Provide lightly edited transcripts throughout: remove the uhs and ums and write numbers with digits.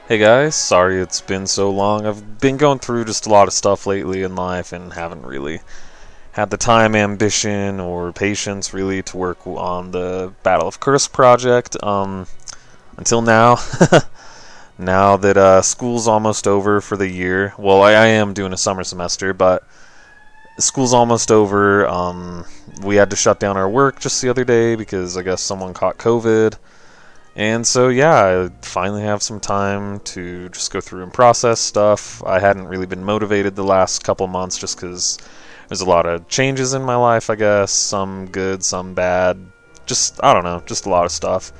Hey guys, sorry it's been so long. I've been going through just a lot of stuff lately in life and haven't really had the time, ambition, or patience really to work on the Battle of KURSK project until now. Now that school's almost over for the year. Well, I am doing a summer semester, but school's almost over. We had to shut down our work just the other day because I guess someone caught COVID. And so, yeah, I finally have some time to just go through and process stuff. I hadn't really been motivated the last couple months just because there's a lot of changes in my life, I guess. Some good, some bad. Just, I don't know, just a lot of stuff.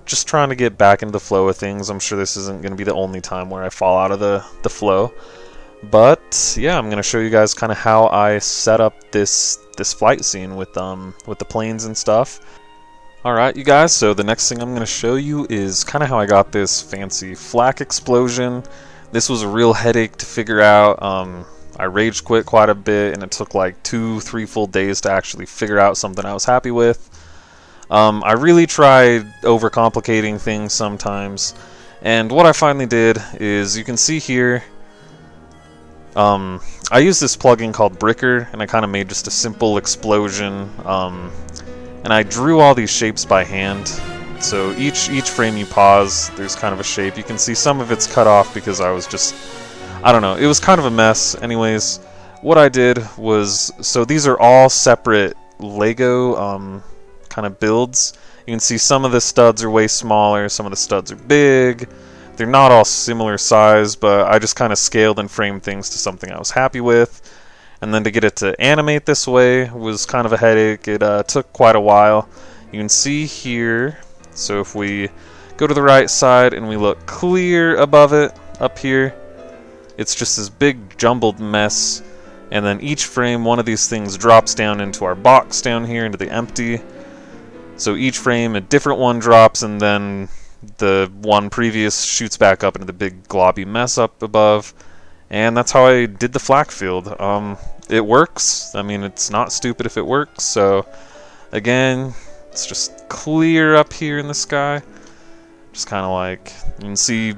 Just trying to get back into the flow of things. I'm sure this isn't going to be the only time where I fall out of the flow. But, yeah, I'm going to show you guys kind of how I set up this flight scene with the planes and stuff. Alright, you guys, so the next thing I'm going to show you is kind of how I got this fancy flak explosion. This was a real headache to figure out. I rage quit quite a bit, and it took like 2-3 full days to actually figure out something I was happy with. I really tried overcomplicating things sometimes, and what I finally did is, you can see here, I used this plugin called Bricker, and I kind of made just a simple explosion. And I drew all these shapes by hand, so each frame you pause, there's kind of a shape. You can see some of it's cut off because I was just, I don't know, it was kind of a mess. Anyways, what I did was, so these are all separate Lego kind of builds. You can see some of the studs are way smaller, some of the studs are big. They're not all similar size, but I just kind of scaled and framed things to something I was happy with. And then to get it to animate this way was kind of a headache. It took quite a while. You can see here, so if we go to the right side and we look clear above it, up here, it's just this big jumbled mess. And then each frame, one of these things drops down into our box down here, into the empty. So each frame, a different one drops, and then the one previous shoots back up into the big globby mess up above. And that's how I did the flak field. It works. I mean, it's not stupid if it works. So, again, it's just clear up here in the sky. Just kind of like, you can see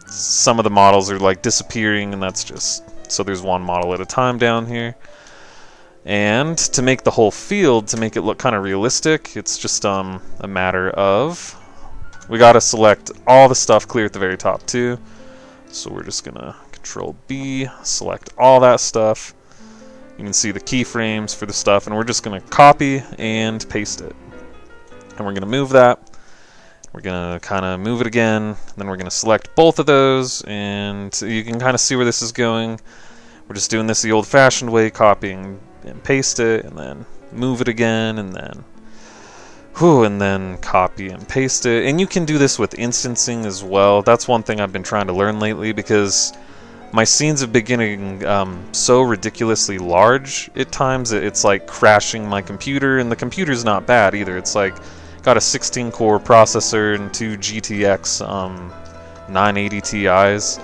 some of the models are like disappearing, and that's just, so there's one model at a time down here. And to make the whole field, to make it look kind of realistic, it's just a matter of, we gotta select all the stuff clear at the very top too. So we're just gonna Control B, select all that stuff. You can see the keyframes for the stuff, and we're just going to copy and paste it. And we're going to move that. We're going to kind of move it again. Then we're going to select both of those, and you can kind of see where this is going. We're just doing this the old-fashioned way, copying and paste it, and then move it again, and then copy and paste it. And you can do this with instancing as well. That's one thing I've been trying to learn lately, because my scenes have been getting so ridiculously large at times. It's like crashing my computer, and the computer's not bad either. It's like got a 16-core processor and 2 GTX 980 Ti's,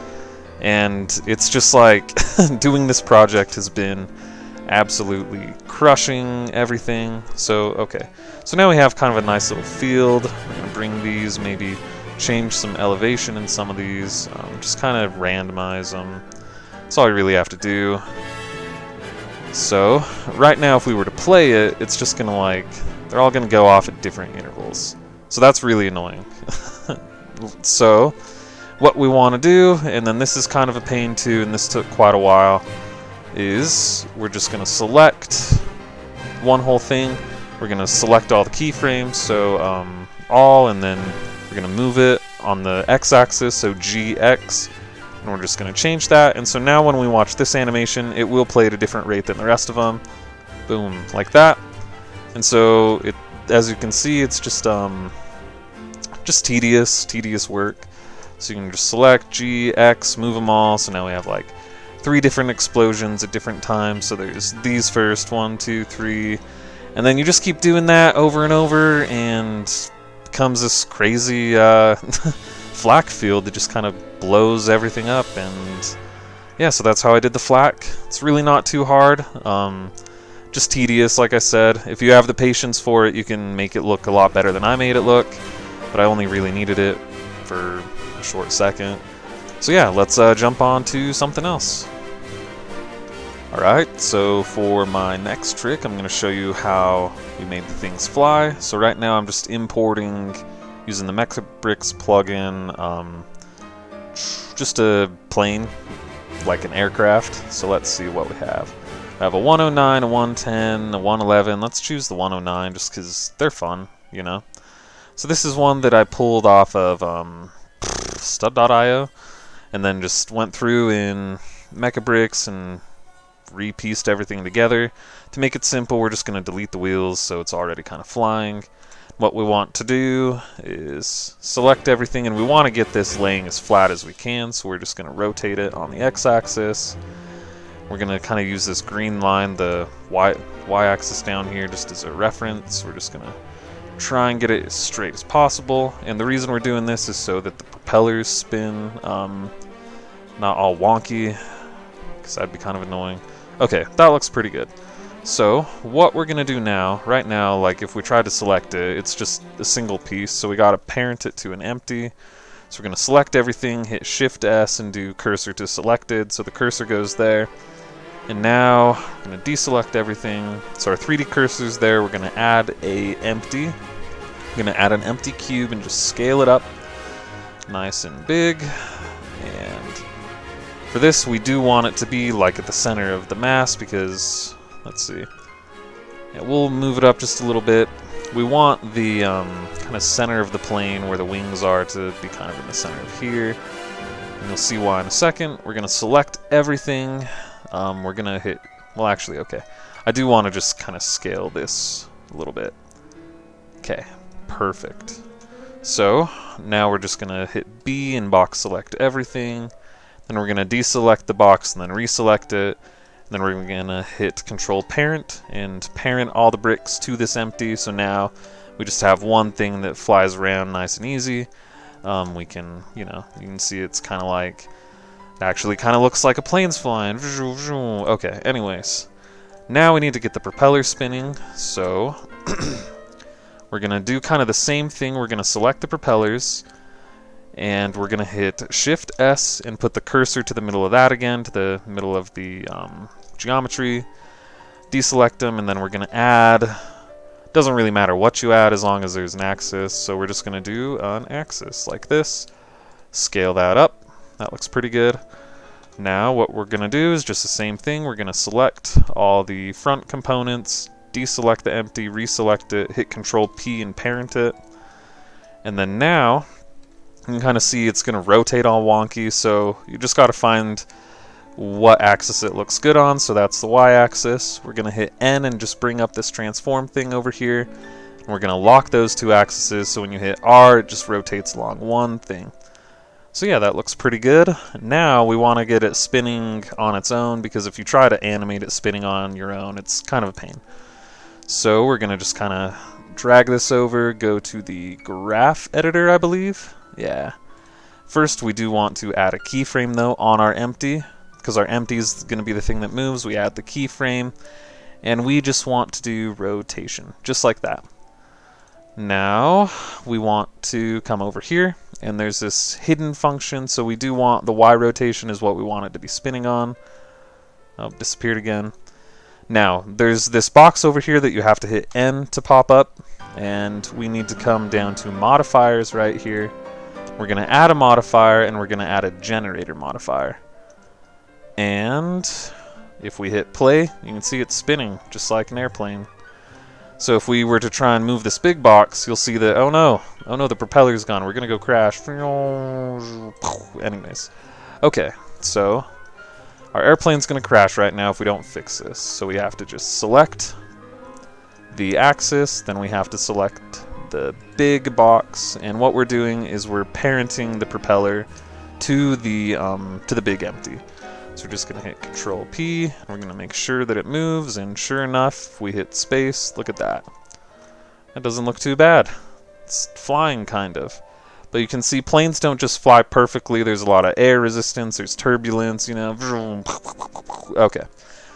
and it's just like doing this project has been absolutely crushing everything. So okay, so now we have kind of a nice little field. We're gonna bring these, maybe change some elevation in some of these, just kind of randomize them. That's all you really have to do. So right now, if we were to play it, it's just gonna like, they're all gonna go off at different intervals. So that's really annoying. So what we want to do, and then this is kind of a pain too, and this took quite a while, is we're just gonna select one whole thing. We're gonna select all the keyframes, so all, and then we're going to move it on the x-axis, so GX, and we're just going to change that. And so now when we watch this animation, it will play at a different rate than the rest of them. Boom, like that. And so, as you can see, it's just tedious work. So you can just select GX, move them all, so now we have like 3 different explosions at different times. So there's these first, 1, 2, 3, and then you just keep doing that over and over, and comes this crazy flak field that just kind of blows everything up. And yeah, so that's how I did the flak. It's really not too hard, just tedious, like I said. If you have the patience for it, you can make it look a lot better than I made it look, but I only really needed it for a short second. So yeah, let's jump on to something else. Alright, so for my next trick, I'm going to show you how we made the things fly. So right now I'm just importing, using the Mechabricks plugin, just a plane, like an aircraft. So let's see what we have. I have a 109, a 110, a 111. Let's choose the 109 just because they're fun, you know. So this is one that I pulled off of stud.io and then just went through in Mechabricks and re-pieced everything together. To make it simple, we're just going to delete the wheels so it's already kind of flying. What we want to do is select everything, and we want to get this laying as flat as we can, so we're just going to rotate it on the x-axis. We're going to kind of use this green line, the y-axis down here, just as a reference. We're just going to try and get it as straight as possible, and the reason we're doing this is so that the propellers spin not all wonky, because that'd be kind of annoying. Okay, that looks pretty good. So what we're gonna do now, right now, like if we try to select it, it's just a single piece, so we gotta parent it to an empty. So we're gonna select everything, hit Shift S and do cursor to selected, so the cursor goes there. And now we're gonna deselect everything. So our 3D cursor's there, we're gonna add a empty. We're gonna add an empty cube and just scale it up nice and big. And for this, we do want it to be like at the center of the mass because, let's see, yeah, we'll move it up just a little bit. We want the kind of center of the plane where the wings are to be kind of in the center of here. And you'll see why in a second. We're going to select everything. We're going to hit, well actually, okay. I do want to just kind of scale this a little bit. Okay, perfect. So now we're just going to hit B and box select everything. Then we're going to deselect the box and then reselect it. And then we're going to hit Control Parent and parent all the bricks to this empty. So now we just have one thing that flies around nice and easy. We can, you know, you can see it's kind of like, it actually kind of looks like a plane's flying. Okay, anyways. Now we need to get the propeller spinning. So we're going to do kind of the same thing. We're going to select the propellers. And we're going to hit Shift S and put the cursor to the middle of that again, to the middle of the geometry. Deselect them, and then we're going to add, doesn't really matter what you add as long as there's an axis, so we're just going to do an axis like this. Scale that up. That looks pretty good. Now what we're going to do is just the same thing. We're going to select all the front components, deselect the empty, reselect it, hit Control P and parent it. And then now you can kind of see it's going to rotate all wonky, so you just got to find what axis it looks good on, so that's the y-axis. We're going to hit N and just bring up this transform thing over here. And we're going to lock those two axes, so when you hit R, it just rotates along one thing. So yeah, that looks pretty good. Now we want to get it spinning on its own, because if you try to animate it spinning on your own, it's kind of a pain. So we're going to just kind of drag this over, go to the graph editor, I believe. Yeah. First, we do want to add a keyframe, though, on our empty, because our empty is going to be the thing that moves. We add the keyframe, and we just want to do rotation, just like that. Now, we want to come over here, and there's this hidden function, so we do want the Y rotation is what we want it to be spinning on. Oh, disappeared again. Now, there's this box over here that you have to hit N to pop up, and we need to come down to modifiers right here. We're going to add a modifier, and we're going to add a generator modifier. And if we hit play, you can see it's spinning, just like an airplane. So if we were to try and move this big box, you'll see that, oh no, the propeller's gone. We're going to go crash. Anyways. Okay, so our airplane's going to crash right now if we don't fix this. So we have to just select the axis, then we have to select the big box, and what we're doing is we're parenting the propeller to the big empty. So we're just going to hit Control P, and we're going to make sure that it moves, and sure enough, we hit space. Look at that. That doesn't look too bad. It's flying, kind of. But you can see planes don't just fly perfectly. There's a lot of air resistance, there's turbulence, you know. Okay.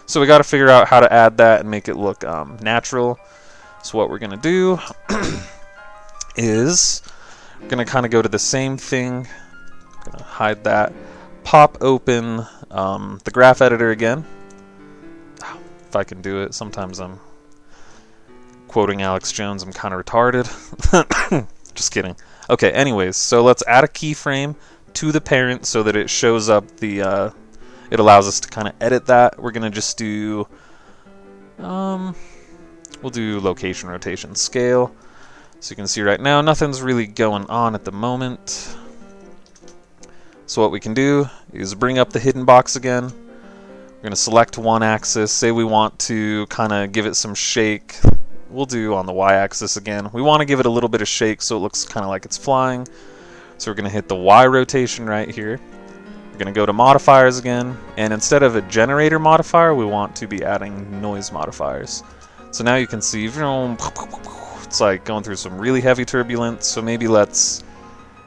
So we got to figure out how to add that and make it look natural. So what we're going to do is we're going to kind of go to the same thing, Gonna hide that. Pop open the graph editor again. If I can do it. Sometimes I'm quoting Alex Jones, I'm kind of retarded. Just kidding. Okay, anyways, so let's add a keyframe to the parent so that it shows up the, it allows us to kind of edit that. We're going to just do, we'll do location, rotation, scale. So you can see right now, nothing's really going on at the moment. So what we can do is bring up the hidden box again. We're going to select one axis. Say we want to kind of give it some shake. We'll do on the y-axis again. We want to give it a little bit of shake so it looks kind of like it's flying. So we're going to hit the Y rotation right here. We're going to go to modifiers again, and instead of a generator modifier, we want to be adding noise modifiers. So now you can see it's like going through some really heavy turbulence. So maybe let's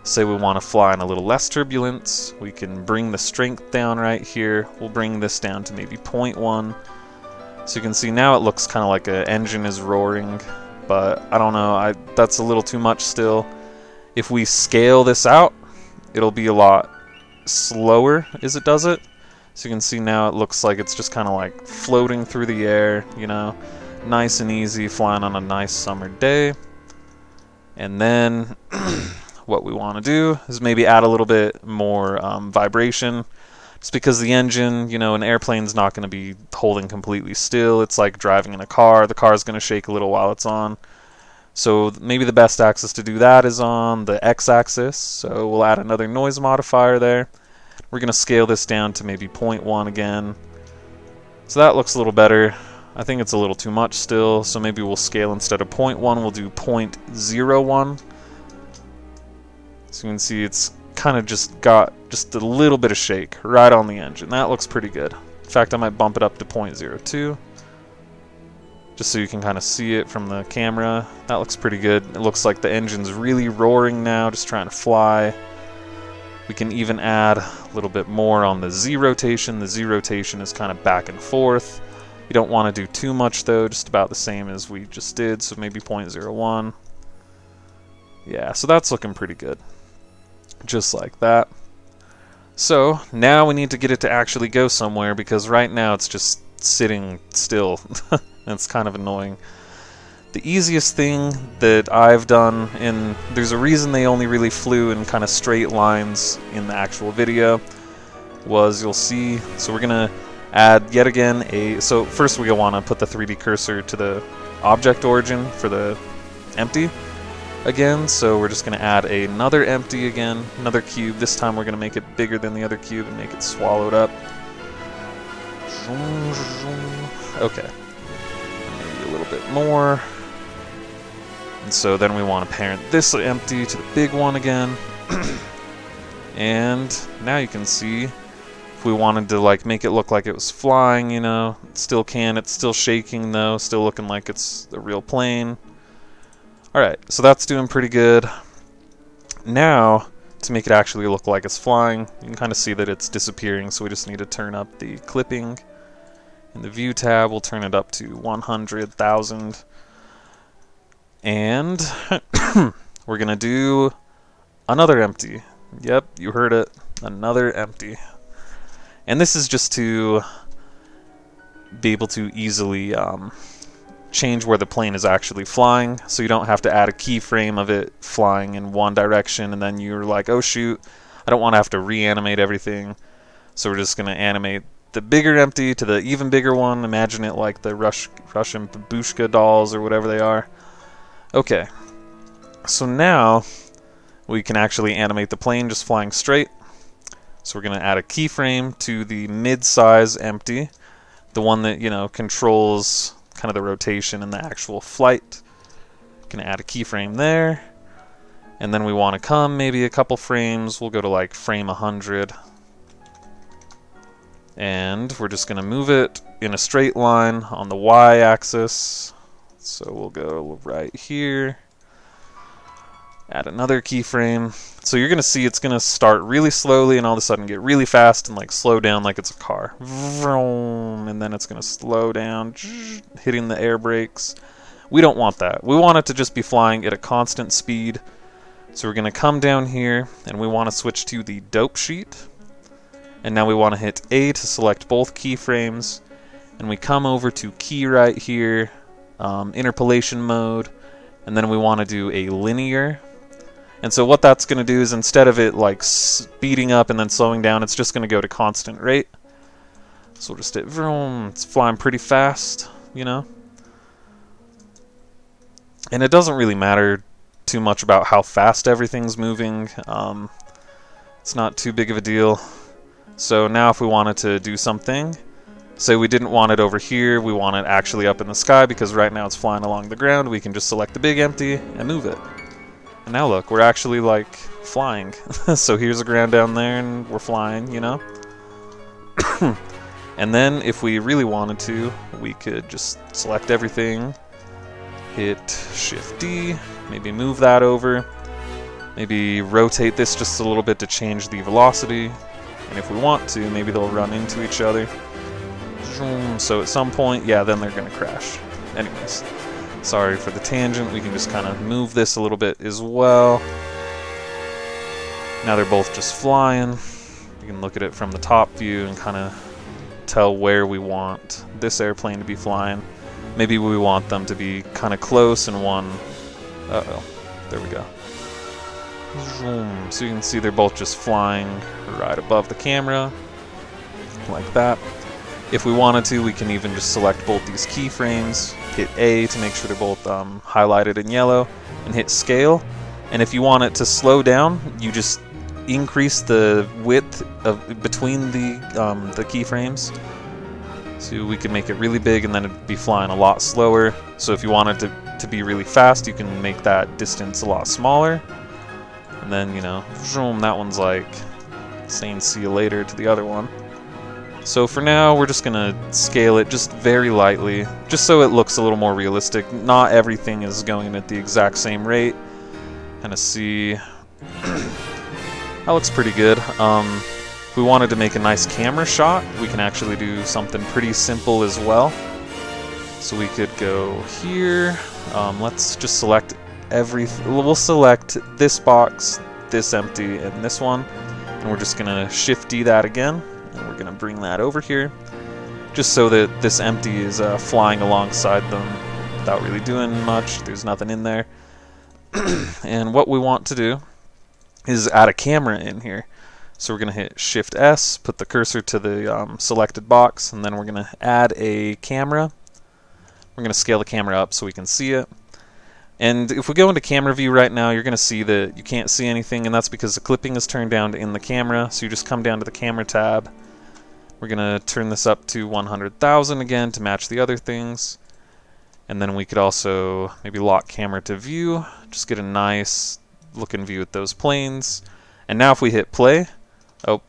say we want to fly in a little less turbulence. We can bring the strength down right here. We'll bring this down to maybe 0.1. So you can see now it looks kind of like an engine is roaring, but I don't know, that's a little too much still. If we scale this out, it'll be a lot slower as it does it. So you can see now it looks like it's just kind of like floating through the air, you know, nice and easy, flying on a nice summer day. And then what we want to do is maybe add a little bit more vibration. It's because the engine, you know, an airplane's not going to be holding completely still. It's like driving in a car. The car's going to shake a little while it's on. So maybe the best axis to do that is on the x-axis. So we'll add another noise modifier there. We're going to scale this down to maybe 0.1 again. So that looks a little better. I think it's a little too much still. So maybe we'll scale instead of 0.1, we'll do 0.01. So you can see it's kind of just got just a little bit of shake right on the engine. That looks pretty good. In fact, I might bump it up to 0.02 just so you can kind of see it from the camera. That looks pretty good. It looks like the engine's really roaring now, just trying to fly. We can even add a little bit more on the Z rotation. The Z rotation is kind of back and forth. You don't want to do too much though, just about the same as we just did, so maybe 0.01. Yeah, so that's looking pretty good. Just like that. So now we need to get it to actually go somewhere, because right now it's just sitting still. And it's kind of annoying. The easiest thing that I've done, and there's a reason they only really flew in kind of straight lines in the actual video, was you'll see, so we're gonna add yet again so first we want to put the 3D cursor to the object origin for the empty again. So we're just going to add another empty again, another cube. This time we're going to make it bigger than the other cube and make it swallowed up. Okay. Maybe a little bit more. And so then we want to parent this empty to the big one again. And now you can see if we wanted to like make it look like it was flying, you know, it still can. It's still shaking though, still looking like it's a real plane. Alright, so that's doing pretty good. Now, to make it actually look like it's flying, you can kind of see that it's disappearing, so we just need to turn up the clipping. In the View tab, we'll turn it up to 100,000. And we're going to do another empty. Yep, you heard it. Another empty. And this is just to be able to easily change where the plane is actually flying, so you don't have to add a keyframe of it flying in one direction and then you're like, oh shoot, I don't want to have to reanimate everything. So we're just going to animate the bigger empty to the even bigger one. Imagine it like the Russian babushka dolls or whatever they are. Okay, so now we can actually animate the plane just flying straight. So we're going to add a keyframe to the mid-size empty, the one that, you know, controls kind of the rotation and the actual flight. Gonna add a keyframe there, and then we want to come maybe a couple frames. We'll go to like frame 100, and we're just gonna move it in a straight line on the y-axis. So we'll go right here, add another keyframe. So you're gonna see it's gonna start really slowly and all of a sudden get really fast and like slow down like it's a car. And then it's gonna slow down, hitting the air brakes. We don't want that. We want it to just be flying at a constant speed So we're going to come down here, and we want to switch to the dope sheet. And now we want to hit A to select both keyframes. And we come over to key right here, interpolation mode, and then we want to do a linear. And so what that's going to do is, instead of it like speeding up and then slowing down, it's just going to go to constant rate. So we'll just hit vroom. It's flying pretty fast, you know. And it doesn't really matter too much about how fast everything's moving. It's not too big of a deal. So now if we wanted to do something, say we didn't want it over here, we want it actually up in the sky, because right now it's flying along the ground, we can just select the big empty and move it. And now look, we're actually like flying. So here's the ground down there and we're flying, you know. And then if we really wanted to, we could just select everything, hit Shift D, maybe move that over, maybe rotate this just a little bit to change the velocity, and if we want to, maybe they'll run into each other. So at some point, yeah, then they're gonna crash. Anyways, sorry for the tangent, we can just kind of move this a little bit as well. Now they're both just flying. You can look at it from the top view and kind of tell where we want this airplane to be flying. Maybe we want them to be kind of close and one... Uh-oh. There we go. So you can see they're both just flying right above the camera. Like that. If we wanted to, we can even just select both these keyframes, hit A to make sure they're both highlighted in yellow, and hit Scale. And if you want it to slow down, you just increase the width of between the keyframes. So we could make it really big and then it'd be flying a lot slower. So if you wanted to be really fast, you can make that distance a lot smaller. And then, you know, zoom, that one's like saying see you later to the other one. So for now, we're just gonna scale it just very lightly, just so it looks a little more realistic. Not everything is going at the exact same rate. Kind of see... that looks pretty good. If we wanted to make a nice camera shot, we can actually do something pretty simple as well. So we could go here. Let's just select everything. We'll select this box, this empty, and this one. And we're just gonna Shift D that again. And we're gonna bring that over here. Just so that this empty is flying alongside them without really doing much. There's nothing in there. And what we want to do is add a camera in here. So we're going to hit Shift S, put the cursor to the selected box, and then we're going to add a camera. We're going to scale the camera up so we can see it. And if we go into camera view right now, you're going to see that you can't see anything, and that's because the clipping is turned down in the camera. So you just come down to the camera tab. We're going to turn this up to 100,000 again to match the other things. And then we could also maybe lock camera to view, just get a nice looking view at those planes. And now if we hit play, oh,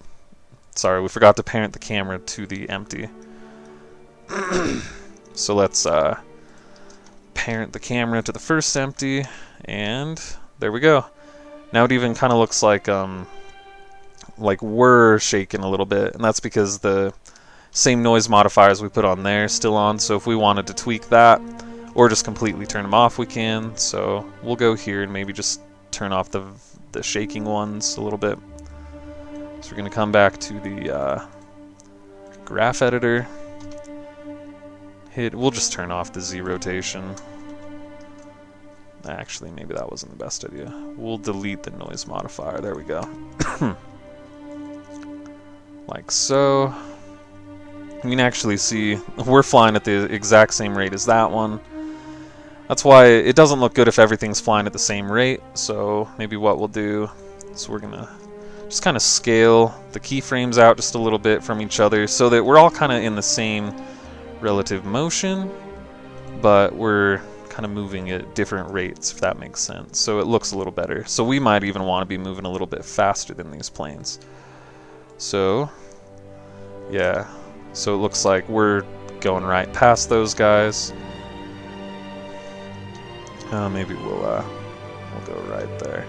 sorry, we forgot to parent the camera to the empty. So let's parent the camera to the first empty, and there we go. Now it even kind of looks like we're shaking a little bit, and that's because the same noise modifiers we put on there is still on. So if we wanted to tweak that or just completely turn them off, we can. So we'll go here and maybe just turn off the shaking ones a little bit. So we're going to come back to the graph editor. We'll just turn off the Z rotation. Actually, maybe that wasn't the best idea. We'll delete the noise modifier. There we go. Like so. You can actually see we're flying at the exact same rate as that one. That's why it doesn't look good if everything's flying at the same rate. So maybe what we'll do is we're going to just kind of scale the keyframes out just a little bit from each other so that we're all kind of in the same relative motion, but we're kind of moving at different rates, if that makes sense. So it looks a little better. So we might even want to be moving a little bit faster than these planes. So, yeah. So it looks like we're going right past those guys. Maybe we'll go right there.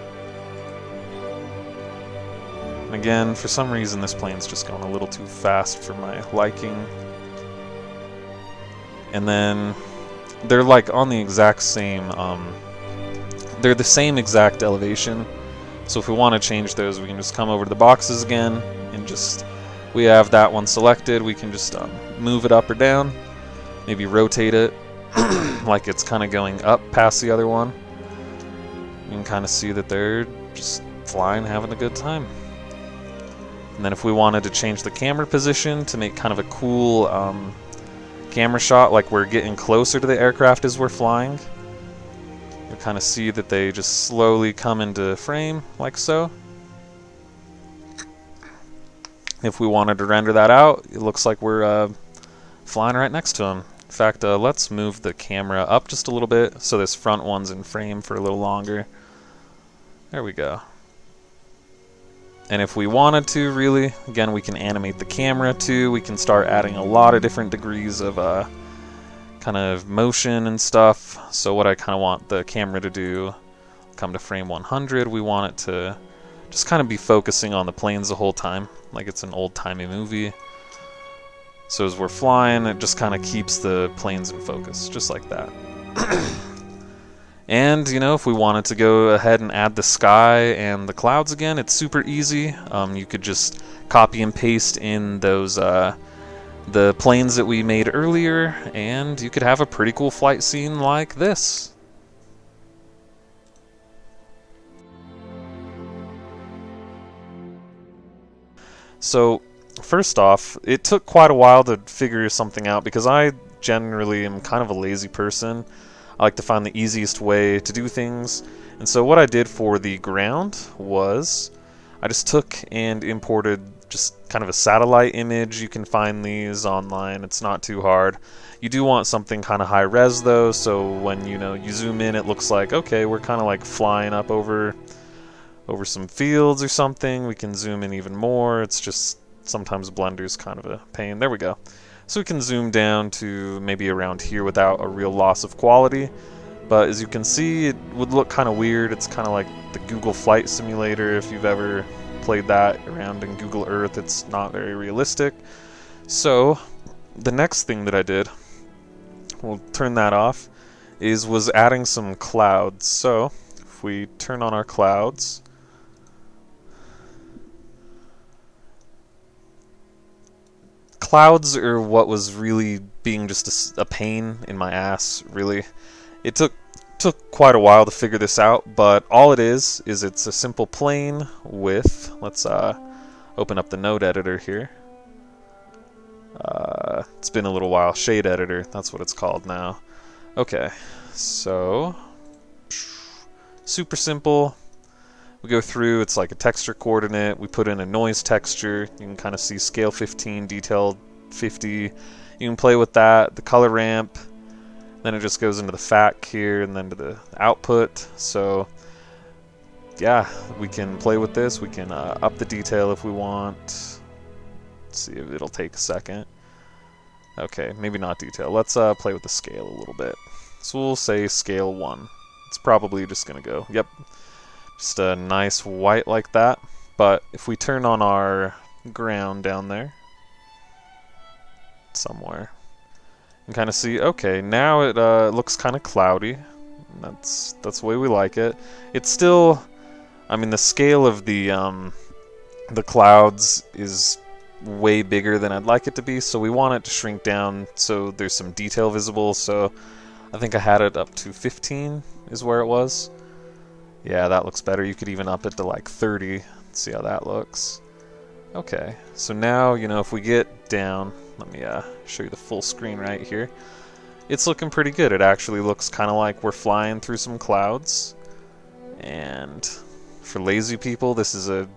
And again, for some reason this plane's just going a little too fast for my liking. And then they're like on the exact same, they're the same exact elevation, So if we want to change those, we can just come over to the boxes again, and just, we have that one selected, we can just move it up or down, maybe rotate it like it's kind of going up past the other one. You can kind of see that they're just flying, having a good time. And then if we wanted to change the camera position to make kind of a cool camera shot, like we're getting closer to the aircraft as we're flying, you kind of see that they just slowly come into frame, like so. If we wanted to render that out, it looks like we're flying right next to them. In fact, let's move the camera up just a little bit so this front one's in frame for a little longer. There we go. And if we wanted to, really, again, we can animate the camera too. We can start adding a lot of different degrees of kind of motion and stuff. So what I kind of want the camera to do, come to frame 100, we want it to just kind of be focusing on the planes the whole time, like it's an old-timey movie. So as we're flying, it just kind of keeps the planes in focus, just like that. And, you know, if we wanted to go ahead and add the sky and the clouds again, it's super easy. You could just copy and paste in those the planes that we made earlier, and you could have a pretty cool flight scene like this. So, first off, it took quite a while to figure something out because I generally am kind of a lazy person. I like to find the easiest way to do things. And so what I did for the ground was I just took and imported just kind of a satellite image. You can find these online. It's not too hard. You do want something kind of high res though, so when you zoom in, it looks like, okay, we're kind of like flying up over some fields or something. We can zoom in even more. It's just sometimes Blender's kind of a pain. There we go. So we can zoom down to maybe around here without a real loss of quality. But as you can see, it would look kind of weird. It's kind of like the Google Flight Simulator. If you've ever played that around in Google Earth, it's not very realistic. So the next thing that I did, we'll turn that off, was adding some clouds. So if we turn on our clouds, clouds are what was really being just a pain in my ass, really. It took quite a while to figure this out, but all it is it's a simple plane with, let's open up the node editor here. It's been a little while. Shade editor, that's what it's called now. Okay, so super simple. We go through, it's like a texture coordinate, we put in a noise texture, you can kind of see scale 15, detail 50, you can play with that, the color ramp, then it just goes into the FAC here, and then to the output. So yeah, we can play with this, we can up the detail if we want. Let's see if it'll take a second. Okay, maybe not detail, let's play with the scale a little bit. So we'll say scale 1, it's probably just gonna go, yep. Just a nice white like that. But if we turn on our ground down there, somewhere, you can kind of see, okay, now it looks kind of cloudy. That's the way we like it. It's still, I mean, the scale of the clouds is way bigger than I'd like it to be, so we want it to shrink down so there's some detail visible. So I think I had it up to 15 is where it was. Yeah, that looks better. You could even up it to like 30. Let's see how that looks. Okay, so now, if we get down, let me show you the full screen right here. It's looking pretty good. It actually looks kind of like we're flying through some clouds. And for lazy people, this is a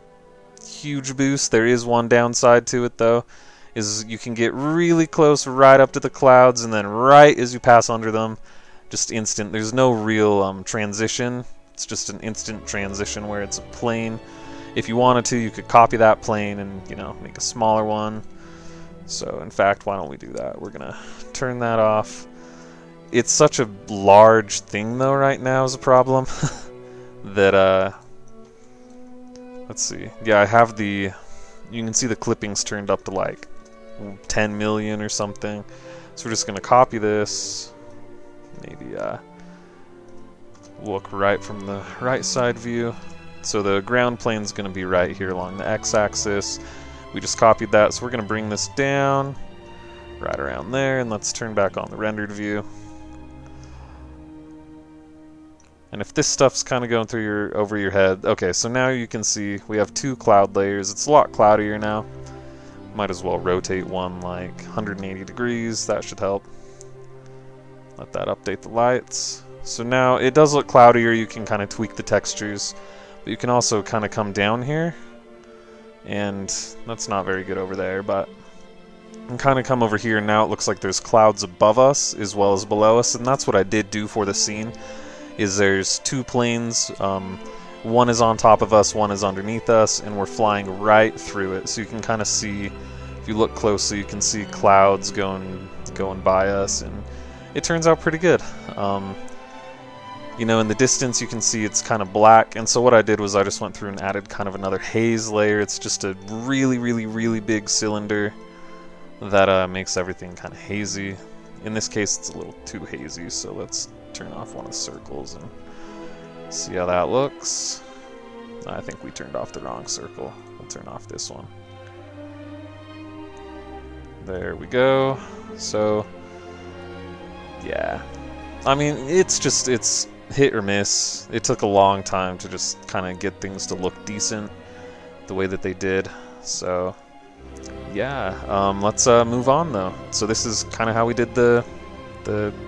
huge boost. There is one downside to it though, is you can get really close right up to the clouds, and then right as you pass under them, just instant. There's no real transition. It's just an instant transition where it's a plane. If you wanted to, you could copy that plane and, make a smaller one. So, in fact, why don't we do that? We're going to turn that off. It's such a large thing, though, right now is a problem. That, let's see. Yeah, I have you can see the clippings turned up to like 10 million or something. So we're just going to copy this. Maybe, look right from the right side view. So the ground plane is going to be right here along the x-axis. We just copied that, so we're going to bring this down right around there, and let's turn back on the rendered view. And if this stuff's kind of going through over your head, okay, so now you can see we have 2 cloud layers. It's a lot cloudier now. Might as well rotate one like 180 degrees. That should help. Let that update the lights. So now it does look cloudier. You can kind of tweak the textures, but you can also kind of come down here, and that's not very good over there, but you can kind of come over here, and now it looks like there's clouds above us as well as below us, and that's what I did do for the scene. Is there's 2 planes, one is on top of us, one is underneath us, and we're flying right through it. So you can kind of see, if you look closely, you can see clouds going by us, and it turns out pretty good. You know, in the distance you can see it's kind of black, and so what I did was I just went through and added kind of another haze layer. It's just a really, really, really big cylinder that makes everything kind of hazy. In this case it's a little too hazy, so let's turn off one of the circles and see how that looks. I think we turned off the wrong circle. We'll turn off this one. There we go. So, yeah. I mean, it's hit or miss. It took a long time to just kind of get things to look decent the way that they did. So, yeah. Let's move on though. So this is kind of how we did the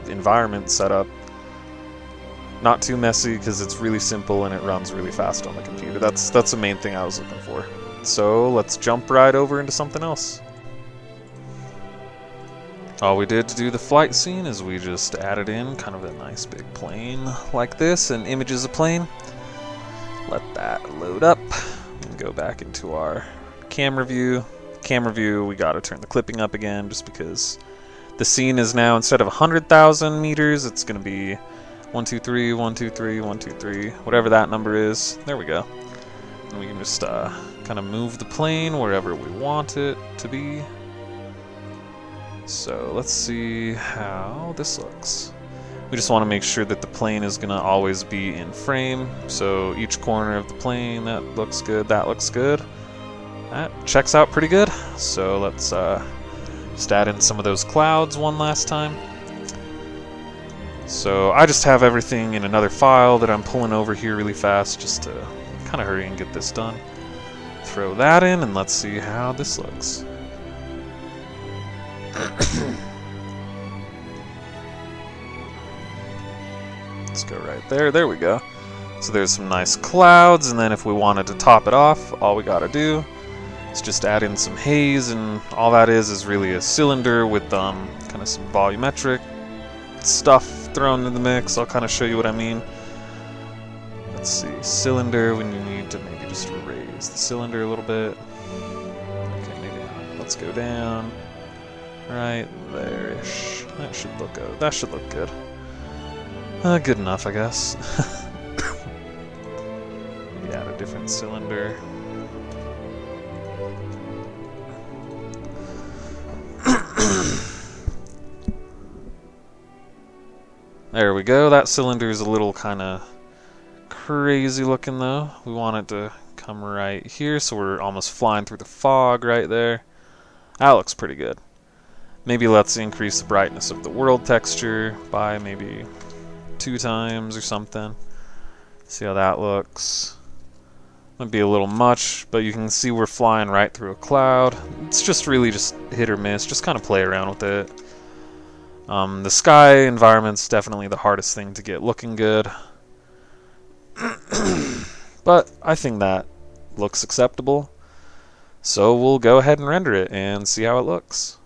environment setup. Not too messy because it's really simple and it runs really fast on the computer. That's the main thing I was looking for. So let's jump right over into something else. All we did to do the flight scene is we just added in kind of a nice big plane like this, and images of plane. Let that load up and go back into our camera view. Camera view, we gotta turn the clipping up again just because the scene is now, instead of 100,000 meters, it's gonna be 1, 2, 3, 1, 2, 3, 1, 2, 3, whatever that number is. There we go. And we can just kind of move the plane wherever we want it to be. So let's see how this looks. We just want to make sure that the plane is going to always be in frame. So each corner of the plane, that looks good, that looks good. That checks out pretty good. So let's just add in some of those clouds one last time. So I just have everything in another file that I'm pulling over here really fast just to kind of hurry and get this done. Throw that in and let's see how this looks. Let's go right there. There we go. So there's some nice clouds, and then if we wanted to top it off, all we gotta do is just add in some haze, and all that is really a cylinder with kind of some volumetric stuff thrown in the mix. I'll kind of show you what I mean. Let's see, cylinder, when you need to maybe just raise the cylinder a little bit. Okay, maybe not. Let's go down. Right there-ish. That should look good. That should look good. Good enough, I guess. Maybe add a different cylinder. There we go. That cylinder is a little kind of crazy looking though. We want it to come right here, so we're almost flying through the fog right there. That looks pretty good. Maybe let's increase the brightness of the world texture by maybe 2 times or something. See how that looks. Might be a little much, but you can see we're flying right through a cloud. It's just really just hit or miss. Just kind of play around with it. The sky environment's definitely the hardest thing to get looking good. But I think that looks acceptable. So we'll go ahead and render it and see how it looks.